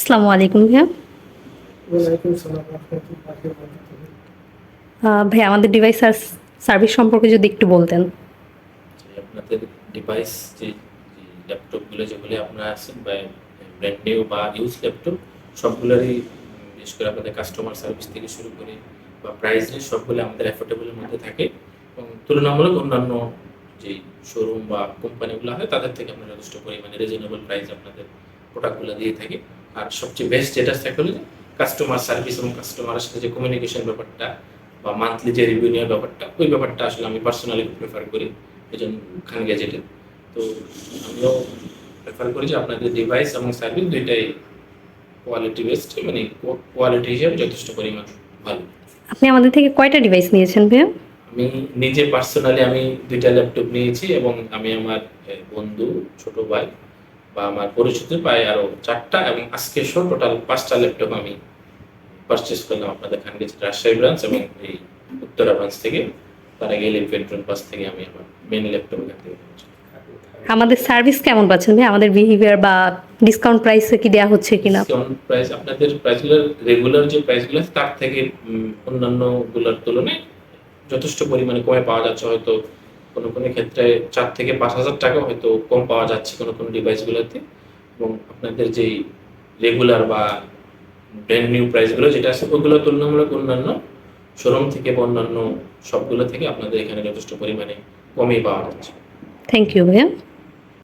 আসসালামু আলাইকুম ভাইয়া। ওয়ালাইকুম সালাম রাহমাতুল্লাহি ওয়া বারাকাতুহু। ভাইয়া আমাদের ডিভাইস সার্ভিস সম্পর্কে যদি একটু বলতেন। যে আপনাদের ডিভাইস যে ল্যাপটপগুলো যেগুলো আপনারা আছেন বা ব্র্যান্ড নিউ বা ইউজ ল্যাপটপ সবগুলোরই বিশেষ করে আপনাদের কাস্টমার সার্ভিস থেকে শুরু করে বা প্রাইস রেঞ্জ সবগুলো আমাদের অ্যাফোর্ডেবলের মধ্যে থাকে এবং তুলনামূলক অন্যান্য যে শোরুম বা কোম্পানিগুলো হয় তাদের থেকে আমরা যথেষ্ট পরিমাণে রিজনেবল প্রাইস আপনাদের প্রোডাক্টগুলো দিয়ে থাকি। আর সবচেয়ে বেস্ট যেটা থাকে হলো কাস্টমার সার্ভিস এবং কাস্টমারের সাথে যে কমিউনিকেশন ব্যাপারটা বা মান্থলি যে রিভিউ নেওয়ার ব্যাপারটা ওই ব্যাপারটা আসলে আমি পার্সোনালি প্রেফার করি এজন খান গ্যাজেটে। তো আমিও প্রেফার করি যে আপনাদের ডিভাইস এবং সার্ভিস দুইটাই কোয়ালিটি বেস্ট, মানে কোয়ালিটি হিসেবে যথেষ্ট পরিমাণ ভালো। আপনি আমাদের থেকে কয়টা ডিভাইস নিয়েছেন ভাইয়া? আমি নিজে পার্সোনালি আমি ২টা ল্যাপটপ নিয়েছি এবং আমি আমার বন্ধু, ছোট ভাই বা আমার পরিচিত প্রায় আরো ৪টা এবং আজকে সহ টোটাল ৫টা ল্যাপটপ আমি পারচেজ করলাম আপনাদের খান গ্যাজেট রাজশাহী ব্রাঞ্চ এবং এই উত্তরা ব্রাঞ্চ থেকে। তার আগে পেট্রোল পাস থেকে আমি আমার মেন ল্যাপটপ এখান থেকে কিনেছি। আমাদের সার্ভিস কেমন পাচ্ছেন ভাইয়া? আমাদের বিহেভিয়ার বা ডিসকাউন্ট প্রাইসে কি দেওয়া হচ্ছে কিনা? ডিসকাউন্ট প্রাইস আপনাদের প্রাইসগুলো রেগুলার যে প্রাইসগুলো আছে তার থেকে অন্যান্য গুলোর তুলনায় যথেষ্ট পরিমাণে কমে পাওয়া যাচ্ছে। হয়তো কোনো ক্ষেত্রে ৪ থেকে ৫,০০০ টাকা হয়তো কম পাওয়া যাচ্ছে কোনো ডিভাইসগুলোতে। এবং আপনাদের যেই রেগুলার বা ব্র্যান্ড নিউ প্রাইসগুলো যেটা আছে ওগুলো তুলনামূলক অন্যান্য শোরুম থেকে বা অন্যান্য সবগুলো থেকে আপনাদের এখানে যথেষ্ট পরিমাণে কমই পাওয়া যাচ্ছে। থ্যাংক ইউ ভাইয়া।